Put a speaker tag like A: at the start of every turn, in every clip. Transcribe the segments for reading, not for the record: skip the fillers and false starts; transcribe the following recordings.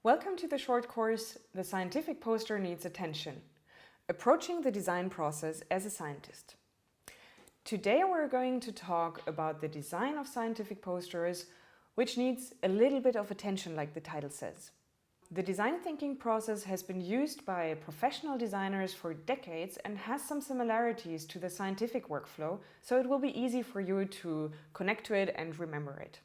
A: Welcome to the short course, The Scientific Poster Needs Attention, Approaching the Design Process as a Scientist. Today we're going to talk about the design of scientific posters, which needs a little bit of attention like the title says. The design thinking process has been used by professional designers for decades and has some similarities to the scientific workflow, so it will be easy for you to connect to it and remember it.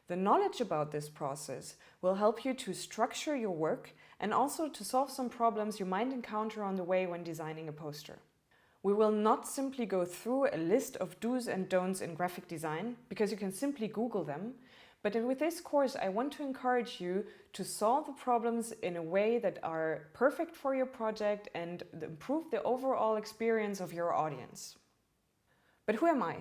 A: The knowledge about this process will help you to structure your work and also to solve some problems you might encounter on the way when designing a poster. We will not simply go through a list of do's and don'ts in graphic design, because you can simply Google them, but with this course I want to encourage you to solve the problems in a way that are perfect for your project and improve the overall experience of your audience. But who am I?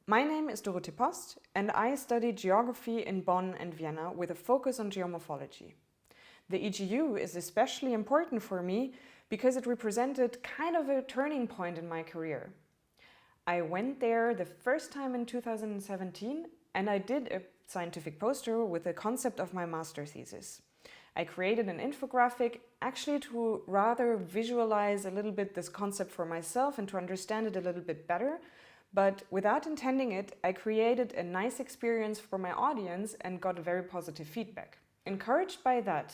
A: My name is Dorothee Post and I studied geography in Bonn and Vienna with a focus on geomorphology. The EGU is especially important for me because it represented kind of a turning point in my career. I went there the first time in 2017 and I did a scientific poster with the concept of my master thesis. I created an infographic actually to rather visualize a little bit this concept for myself and to understand it a little bit better. But without intending it, I created a nice experience for my audience and got very positive feedback. Encouraged by that,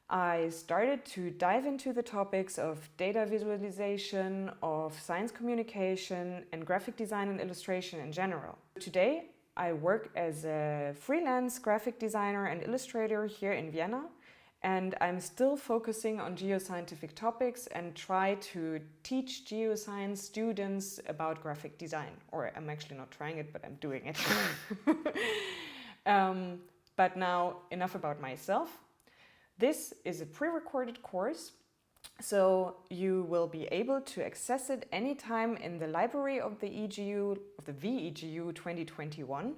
A: I started to dive into the topics of data visualization, of science communication, and graphic design and illustration in general. Today, I work as a freelance graphic designer and illustrator here in Vienna, and I'm still focusing on geoscientific topics and try to teach geoscience students about graphic design. Or I'm actually not trying it, but I'm doing it. But now, enough about myself. This is a pre-recorded course, so you will be able to access it anytime in the library of the EGU, of the VEGU 2021.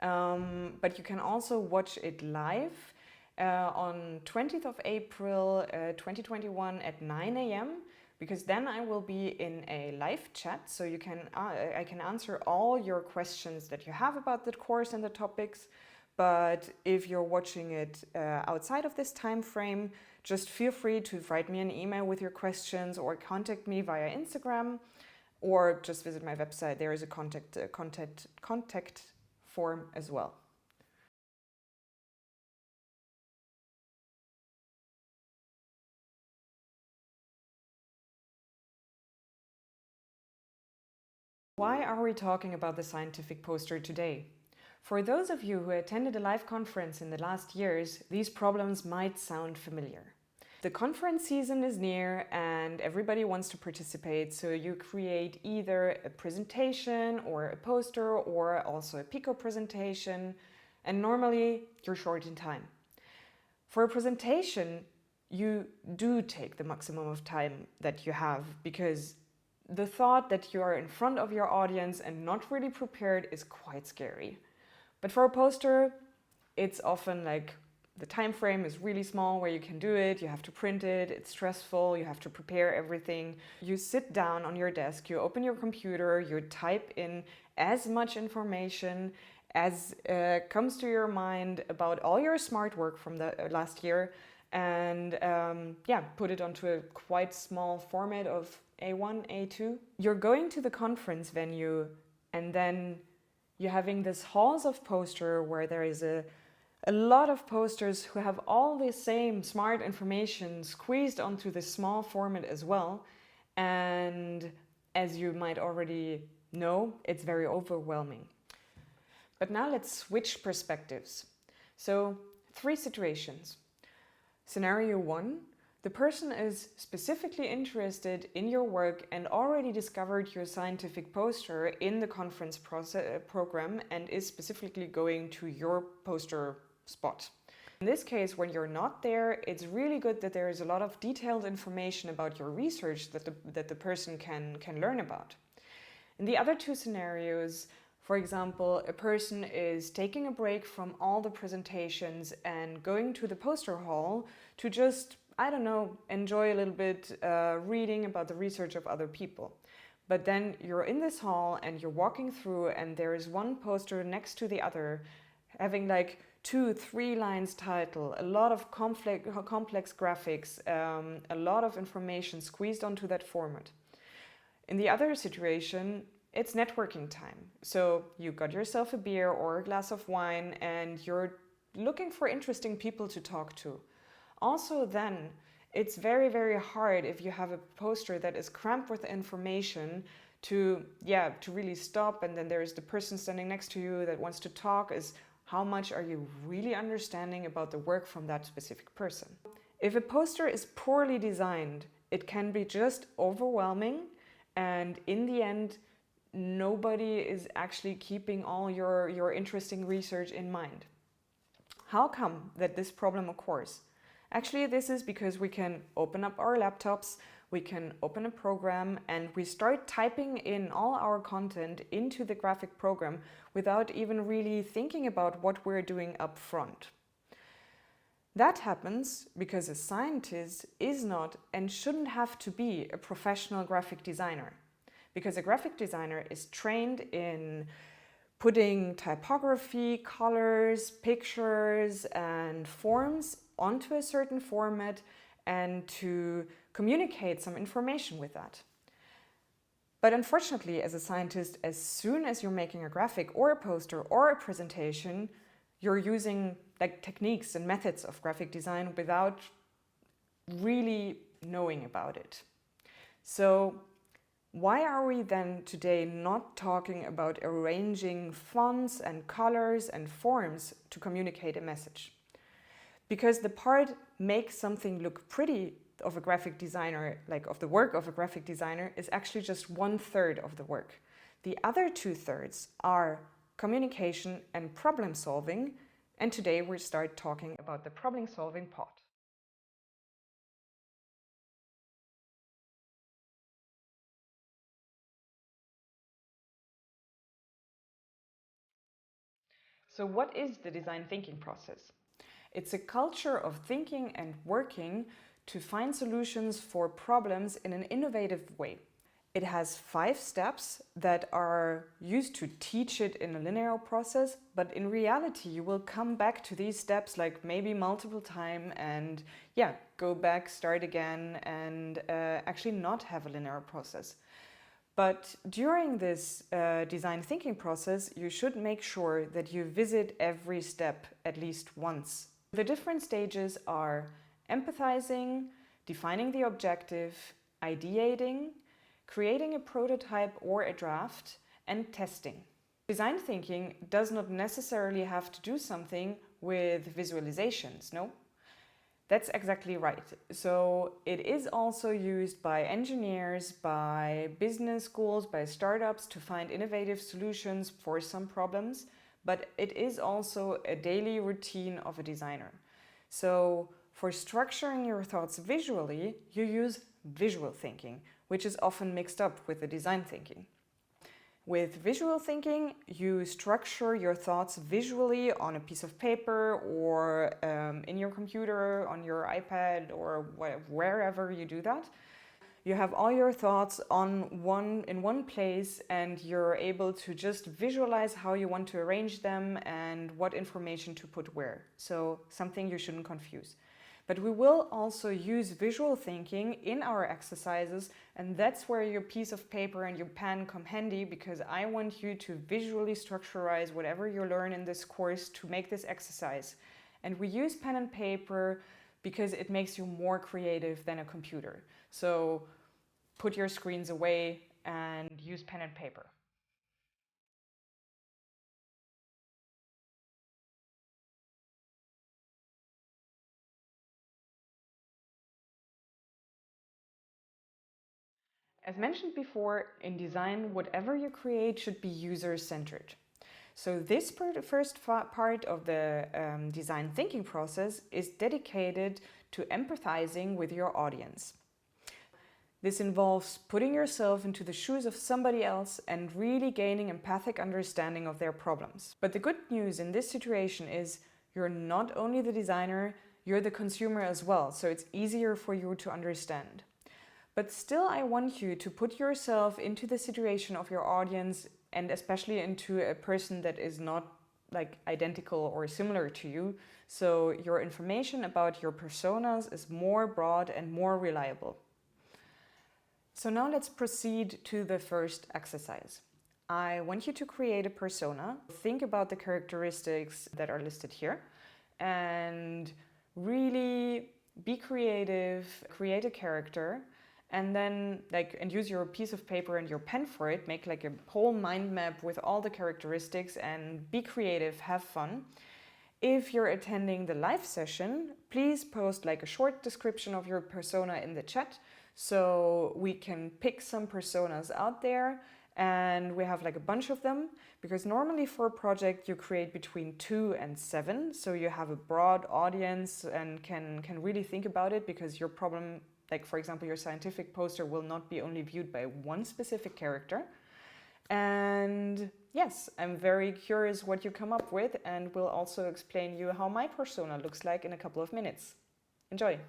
A: But you can also watch it live on 20th of April 2021 at 9 a.m. because then I will be in a live chat, so I can answer all your questions that you have about the course and the topics. But if you're watching it outside of this time frame, just feel free to write me an email with your questions or contact me via Instagram, or just visit my website. There is a contact form as well. Why are we talking about the scientific poster today? For those of you who attended a live conference in the last years, these problems might sound familiar. The conference season is near and everybody wants to participate, so you create either a presentation or a poster or also a Pico presentation, and normally you're short in time. For a presentation, you do take the maximum of time that you have, because the thought that you are in front of your audience and not really prepared is quite scary. But for a poster, it's often like the time frame is really small where you can do it, you have to print it, it's stressful, you have to prepare everything. You sit down on your desk, you open your computer, you type in as much information as comes to your mind about all your smart work from the last year, and put it onto a quite small format of A1, A2. You're going to the conference venue and then you're having this halls of poster where there is a lot of posters who have all the same smart information squeezed onto this small format as well. And as you might already know, it's very overwhelming. But now let's switch perspectives. So 3 situations. Scenario 1. The person is specifically interested in your work and already discovered your scientific poster in the conference program and is specifically going to your poster spot. In this case, when you're not there, it's really good that there is a lot of detailed information about your research that the person can learn about. In the other 2 scenarios, for example, a person is taking a break from all the presentations and going to the poster hall to just, I don't know, enjoy a little bit reading about the research of other people. But then you're in this hall and you're walking through and there is one poster next to the other, having like 2, 3 lines title, a lot of complex graphics, a lot of information squeezed onto that format. In the other situation, it's networking time. So you got yourself a beer or a glass of wine and you're looking for interesting people to talk to. Also then, it's very, very hard if you have a poster that is crammed with information to really stop, and then there's the person standing next to you that wants to talk. Is how much are you really understanding about the work from that specific person? If a poster is poorly designed, it can be just overwhelming, and in the end, nobody is actually keeping all your interesting research in mind. How come that this problem occurs? Actually, this is because we can open up our laptops, we can open a program, and we start typing in all our content into the graphic program without even really thinking about what we're doing up front. That happens because a scientist is not and shouldn't have to be a professional graphic designer. Because a graphic designer is trained in putting typography, colors, pictures, and forms onto a certain format and to communicate some information with that. But unfortunately, as a scientist, as soon as you're making a graphic or a poster or a presentation, you're using techniques and methods of graphic design without really knowing about it. So why are we then today not talking about arranging fonts and colors and forms to communicate a message? Because the part makes something look pretty of a graphic designer, of the work of a graphic designer, is actually just 1/3 of the work. The other 2/3 are communication and problem solving, and today we start talking about the problem solving part. So what is the design thinking process? It's a culture of thinking and working to find solutions for problems in an innovative way. It has 5 steps that are used to teach it in a linear process, but in reality you will come back to these steps maybe multiple times and go back, start again, and actually not have a linear process. But during this design thinking process, you should make sure that you visit every step at least once. The different stages are empathizing, defining the objective, ideating, creating a prototype or a draft, and testing. Design thinking does not necessarily have to do something with visualizations, no? That's exactly right. So it is also used by engineers, by business schools, by startups to find innovative solutions for some problems, but it is also a daily routine of a designer. So for structuring your thoughts visually, you use visual thinking, which is often mixed up with the design thinking. With visual thinking, you structure your thoughts visually on a piece of paper or in your computer, on your iPad, or wherever you do that. You have all your thoughts in one place, and you're able to just visualize how you want to arrange them and what information to put where. So something you shouldn't confuse. But we will also use visual thinking in our exercises, and that's where your piece of paper and your pen come handy, because I want you to visually structurize whatever you learn in this course to make this exercise. And we use pen and paper because it makes you more creative than a computer. So put your screens away and use pen and paper. As mentioned before, in design, whatever you create should be user-centered. So this first part of the design thinking process is dedicated to empathizing with your audience. This involves putting yourself into the shoes of somebody else and really gaining empathic understanding of their problems. But the good news in this situation is you're not only the designer, you're the consumer as well, so it's easier for you to understand. But still, I want you to put yourself into the situation of your audience, and especially into a person that is not like identical or similar to you, so your information about your personas is more broad and more reliable. So now let's proceed to the first exercise. I want you to create a persona. Think about the characteristics that are listed here and really be creative, create a character, and then and use your piece of paper and your pen for it. Make like a whole mind map with all the characteristics and be creative, have fun. If you're attending the live session, please post like a short description of your persona in the chat so we can pick some personas out there, and we have like a bunch of them, because normally for a project you create between 2 and 7, so you have a broad audience and can really think about it, because your problem, like for example your scientific poster, will not be only viewed by one specific character. And yes, I'm very curious what you come up with, and will also explain you how my persona looks like in a couple of minutes. Enjoy!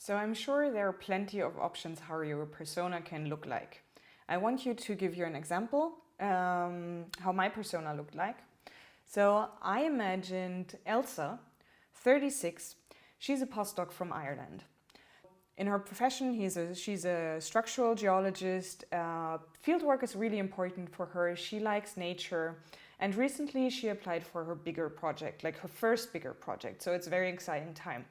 A: So I'm sure there are plenty of options how your persona can look like. I want you to give you an example how my persona looked like. So I imagined Elsa, 36. She's a postdoc from Ireland. In her profession, she's a structural geologist. Fieldwork is really important for her. She likes nature. And recently she applied for her bigger project, like her first bigger project. So it's a very exciting time.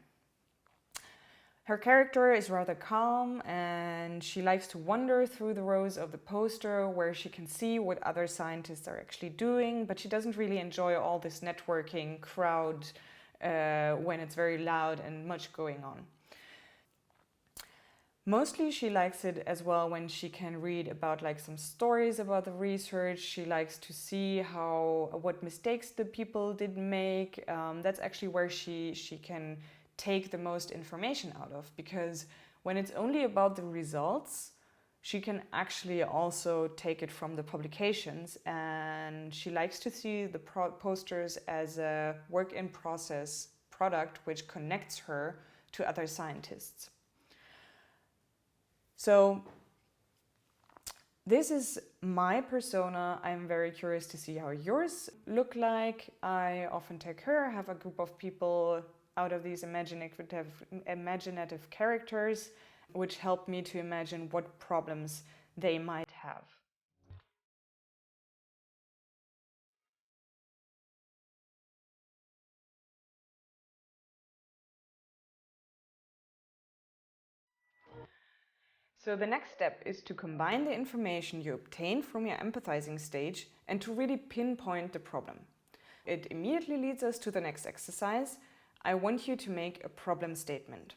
A: Her character is rather calm and she likes to wander through the rows of the poster where she can see what other scientists are actually doing, but she doesn't really enjoy all this networking crowd when it's very loud and much going on. Mostly she likes it as well when she can read about like some stories about the research. She likes to see what mistakes the people did make. That's actually where she can take the most information out of, because when it's only about the results, she can actually also take it from the publications, and she likes to see the posters as a work in process product which connects her to other scientists. So this is my persona. I'm very curious to see how yours look like. I often take her, have a group of people out of these imaginative characters, which help me to imagine what problems they might have. So the next step is to combine the information you obtain from your empathizing stage and to really pinpoint the problem. It immediately leads us to the next exercise. I want you to make a problem statement.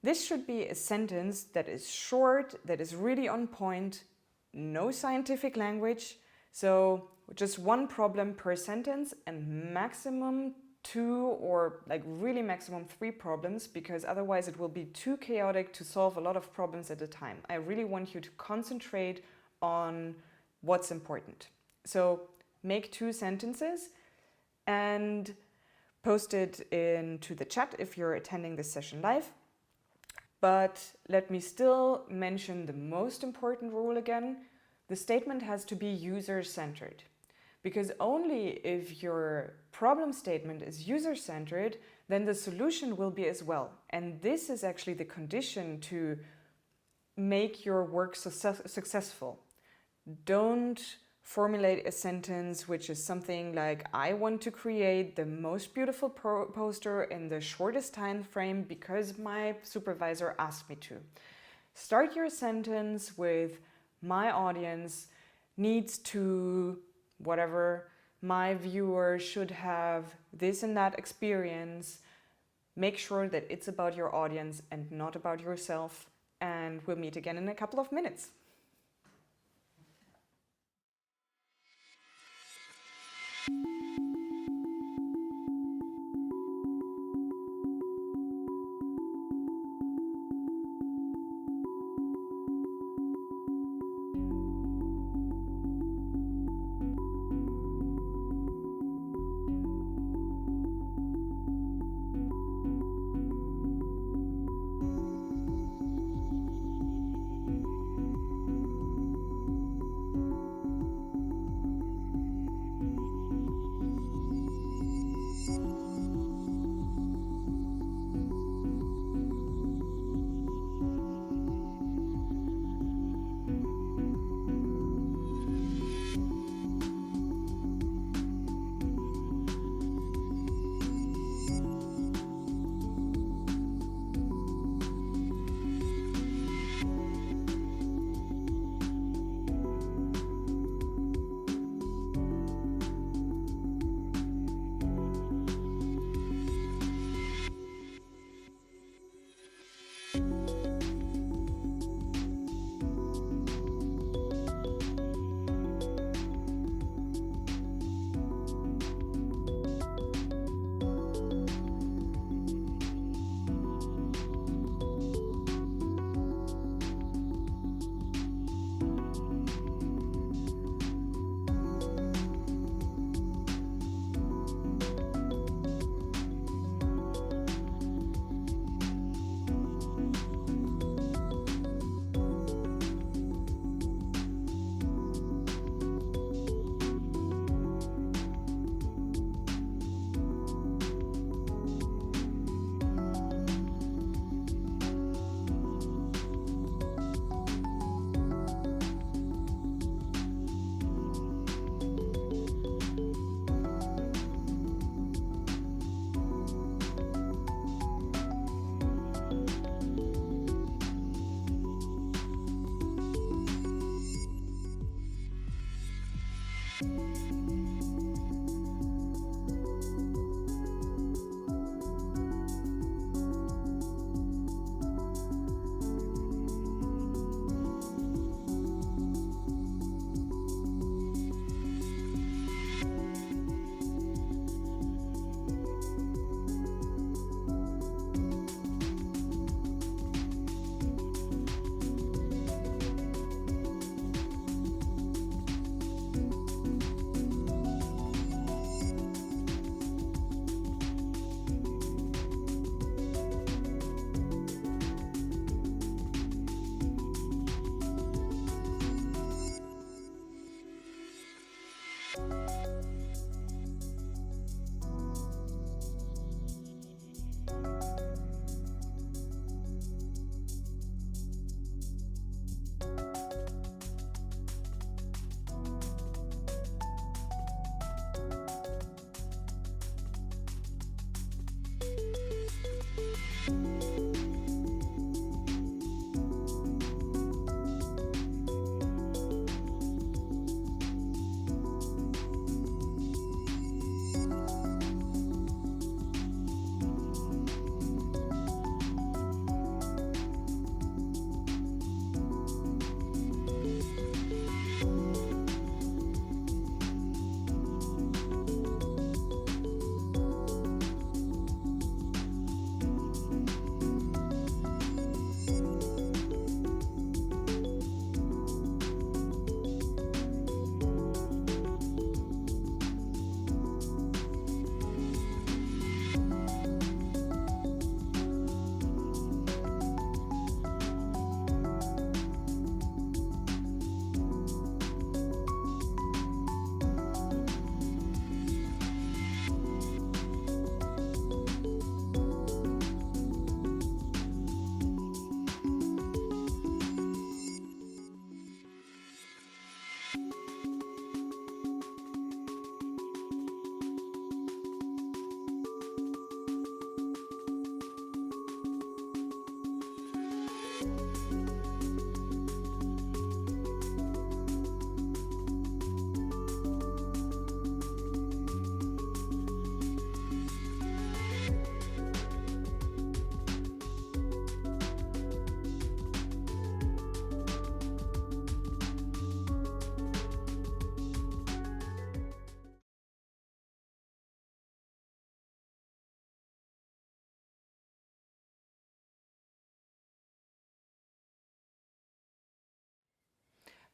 A: This should be a sentence that is short, that is really on point, no scientific language, so just one problem per sentence and maximum 2 or like really maximum 3 problems, because otherwise it will be too chaotic to solve a lot of problems at a time. I really want you to concentrate on what's important. So make 2 sentences and post it into the chat if you're attending this session live. But let me still mention the most important rule again. The statement has to be user-centered, because only if your problem statement is user-centered, then the solution will be as well. And this is actually the condition to make your work successful. Don't formulate a sentence which is something like, I want to create the most beautiful poster in the shortest time frame because my supervisor asked me to. Start your sentence with, my audience needs to whatever, my viewer should have this and that experience. Make sure that it's about your audience and not about yourself. And we'll meet again in a couple of minutes.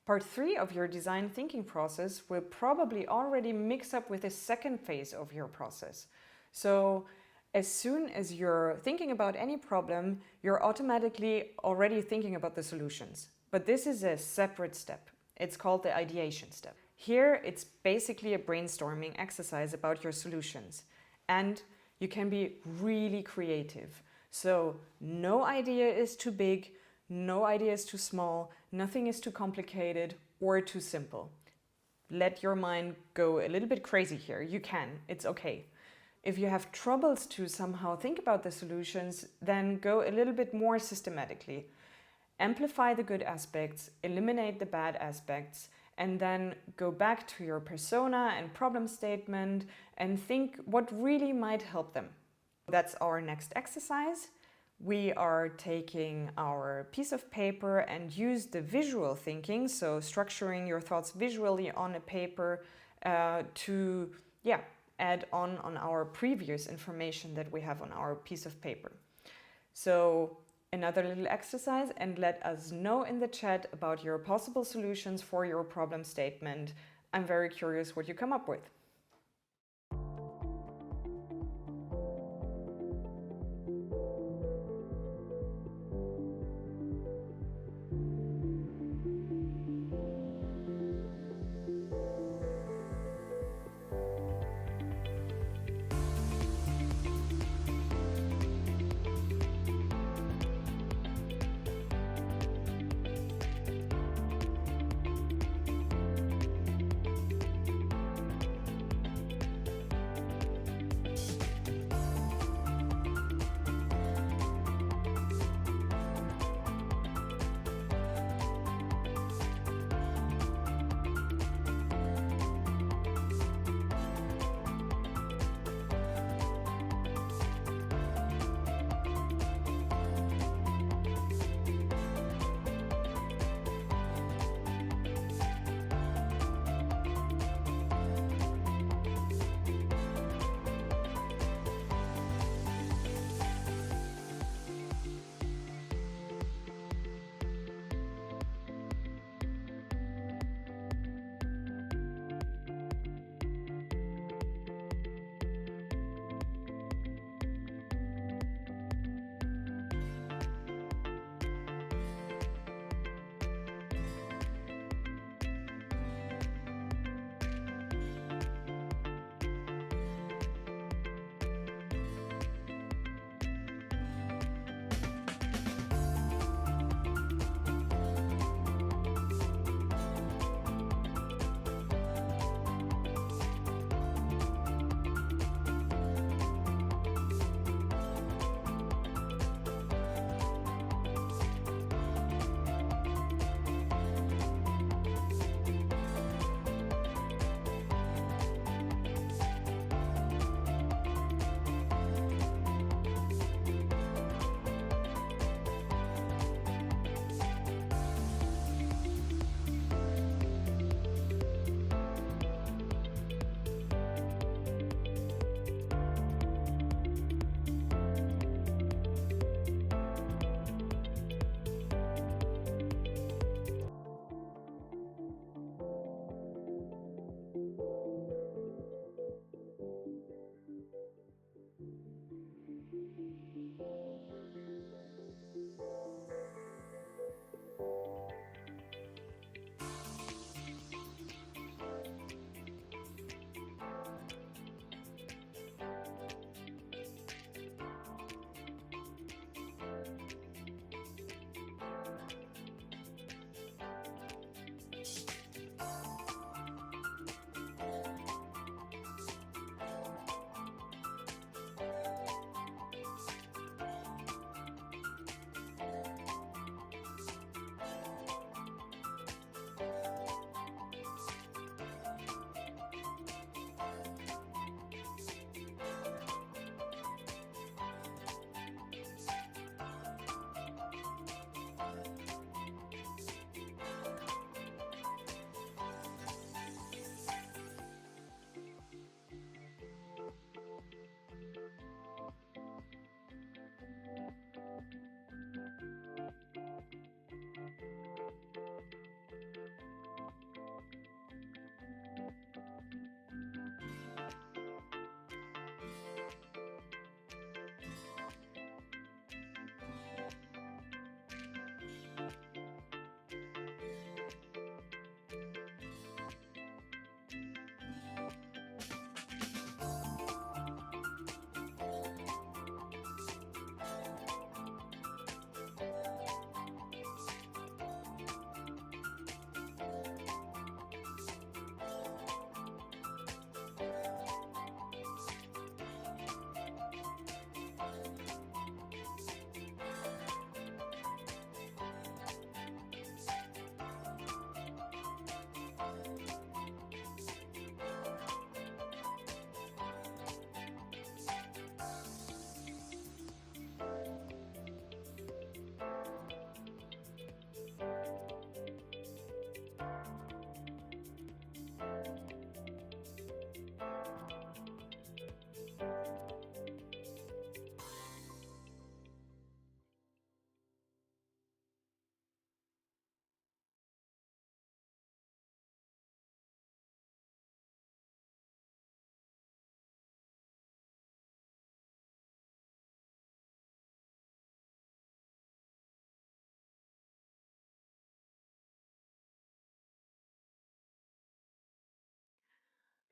A: Part 3 of your design thinking process will probably already mix up with the second phase of your process. So as soon as you're thinking about any problem, you're automatically already thinking about the solutions. But this is a separate step. It's called the ideation step. Here, it's basically a brainstorming exercise about your solutions. And you can be really creative. So no idea is too big, no idea is too small, nothing is too complicated or too simple. Let your mind go a little bit crazy here. You can, it's okay. If you have troubles to somehow think about the solutions, then go a little bit more systematically. Amplify the good aspects, eliminate the bad aspects, and then go back to your persona and problem statement and think what really might help them. That's our next exercise. We are taking our piece of paper and use the visual thinking, so structuring your thoughts visually on a paper to add on our previous information that we have on our piece of paper. So another little exercise, and let us know in the chat about your possible solutions for your problem statement. I'm very curious what you come up with.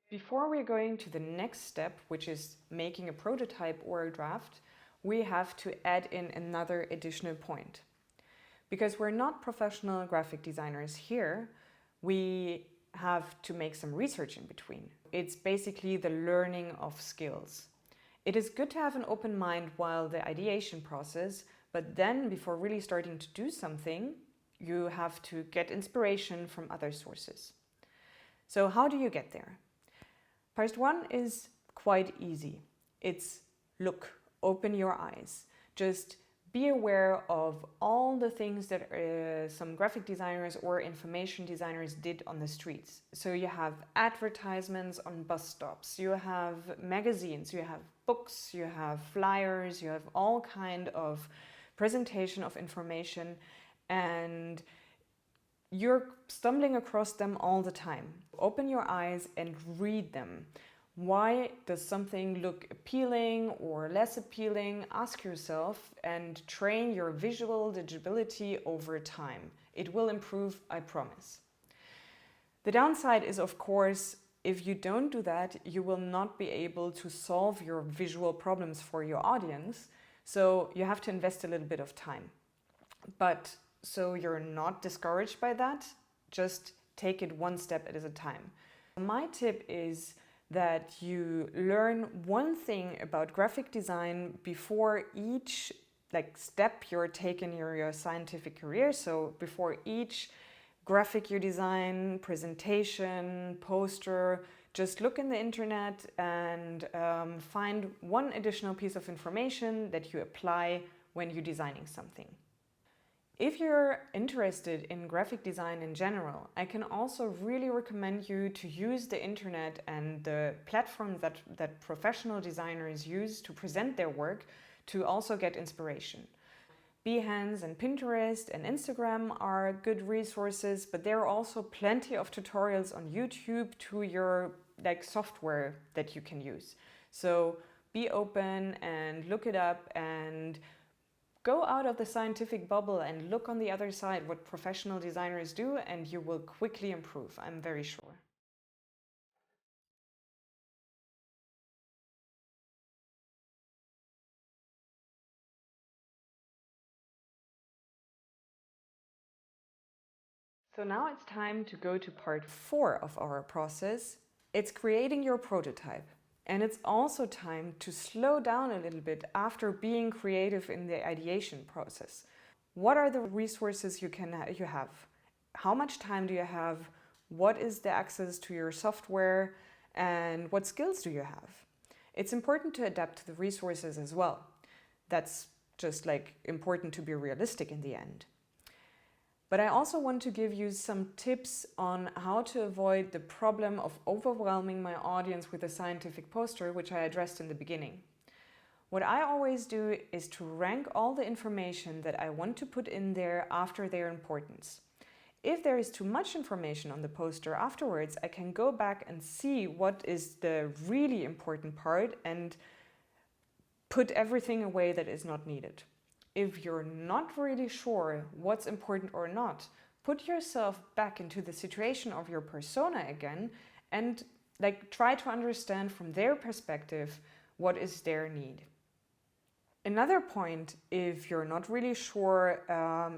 A: Before we're going to the next step, which is making a prototype or a draft, we have to add in another additional point. Because we're not professional graphic designers here, we have to make some research in between. It's basically the learning of skills. It is good to have an open mind while the ideation process, but then before really starting to do something, you have to get inspiration from other sources. So how do you get there? First one is quite easy. It's look, open your eyes. Just be aware of all the things that some graphic designers or information designers did on the streets. So you have advertisements on bus stops, you have magazines, you have books, you have flyers, you have all kind of presentation of information, and you're stumbling across them all the time. Open your eyes and read them. Why does something look appealing or less appealing? Ask yourself and train your visual legibility over time. It will improve, I promise. The downside is, of course, if you don't do that, you will not be able to solve your visual problems for your audience. So you have to invest a little bit of time. But so you're not discouraged by that, just take it one step at a time. My tip is that you learn one thing about graphic design before each step you're taking in your scientific career. So before each graphic you design, presentation, poster, just look in the internet and find one additional piece of information that you apply when you're designing something. If you're interested in graphic design in general, I can also really recommend you to use the internet and the platforms that professional designers use to present their work to also get inspiration. Behance and Pinterest and Instagram are good resources, but there are also plenty of tutorials on YouTube to your software that you can use. So be open and look it up and go out of the scientific bubble and look on the other side what professional designers do, and you will quickly improve, I'm very sure. So now it's time to go to part 4 of our process. It's creating your prototype. And it's also time to slow down a little bit after being creative in the ideation process. What are the resources you have? How much time do you have? What is the access to your software? And what skills do you have? It's important to adapt to the resources as well. That's just important to be realistic in the end. But I also want to give you some tips on how to avoid the problem of overwhelming my audience with a scientific poster, which I addressed in the beginning. What I always do is to rank all the information that I want to put in there after their importance. If there is too much information on the poster afterwards, I can go back and see what is the really important part and put everything away that is not needed. If you're not really sure what's important or not, put yourself back into the situation of your persona again and try to understand from their perspective what is their need. Another point, if you're not really sure,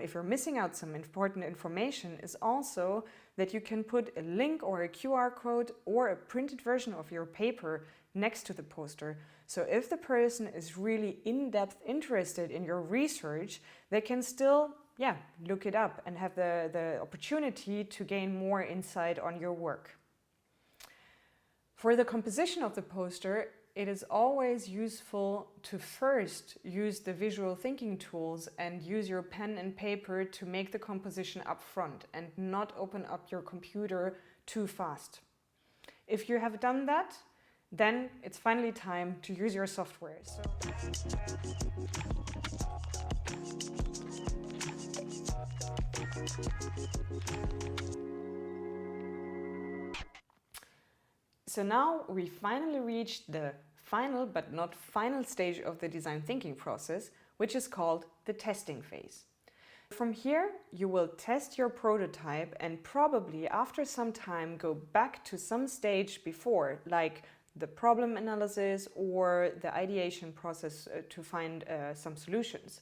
A: if you're missing out some important information, is also that you can put a link or a QR code or a printed version of your paper next to the poster. So if the person is really in-depth interested in your research, they can still look it up and have the opportunity to gain more insight on your work. For the composition of the poster, it is always useful to first use the visual thinking tools and use your pen and paper to make the composition up front and not open up your computer too fast. If you have done that, then it's finally time to use your software. So now we finally reached the final but not final stage of the design thinking process, which is called the testing phase. From here, you will test your prototype and probably after some time go back to some stage before, like the problem analysis or the ideation process to find some solutions.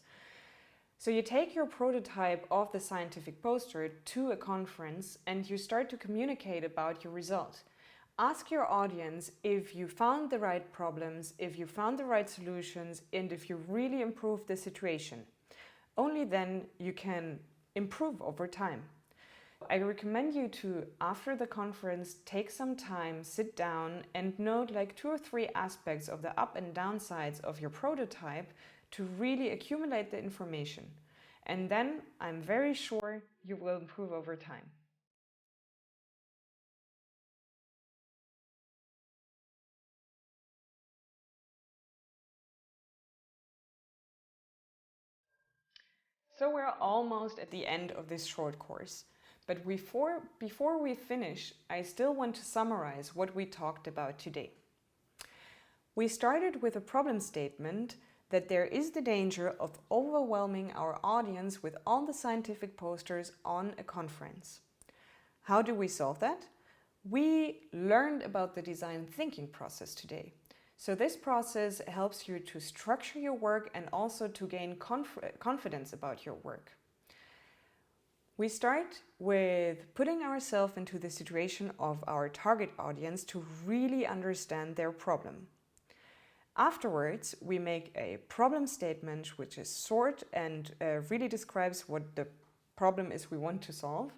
A: So you take your prototype of the scientific poster to a conference and you start to communicate about your result. Ask your audience if you found the right problems, if you found the right solutions, and if you really improved the situation. Only then you can improve over time. I recommend you to, after the conference, take some time, sit down and note like 2 or 3 aspects of the up and down sides of your prototype to really accumulate the information. And then I'm very sure you will improve over time. So we're almost at the end of this short course. But before we finish, I still want to summarize what we talked about today. We started with a problem statement that there is the danger of overwhelming our audience with all the scientific posters on a conference. How do we solve that? We learned about the design thinking process today. So this process helps you to structure your work and also to gain confidence about your work. We start with putting ourselves into the situation of our target audience to really understand their problem. Afterwards, we make a problem statement which is short and really describes what the problem is we want to solve.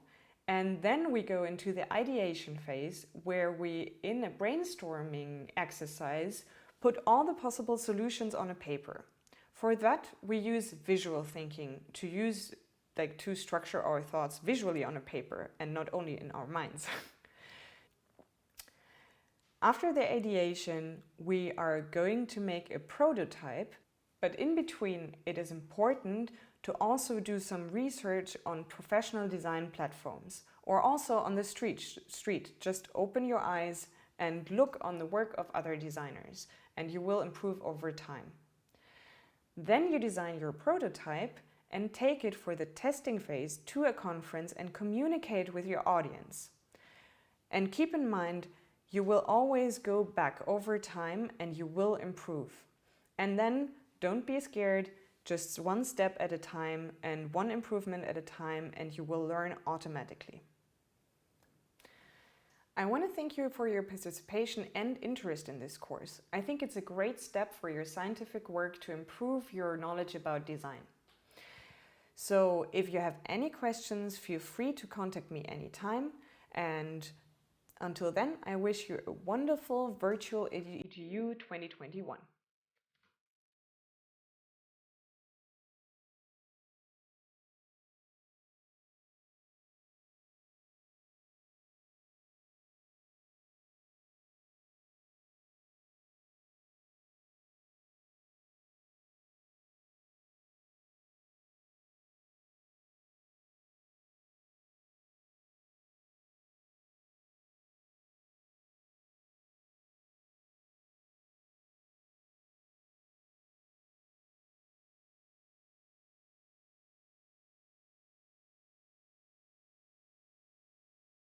A: And then we go into the ideation phase where we, in a brainstorming exercise, put all the possible solutions on a paper. For that, we use visual thinking to structure our thoughts visually on a paper and not only in our minds. After the ideation, we are going to make a prototype, but in between it is important to also do some research on professional design platforms or also on the street. Just open your eyes and look on the work of other designers and you will improve over time. Then you design your prototype and take it for the testing phase to a conference and communicate with your audience. And keep in mind, you will always go back over time and you will improve. And then don't be scared, just one step at a time and one improvement at a time, and you will learn automatically. I want to thank you for your participation and interest in this course. I think it's a great step for your scientific work to improve your knowledge about design. So if you have any questions, feel free to contact me anytime. And until then, I wish you a wonderful virtual EGU 2021.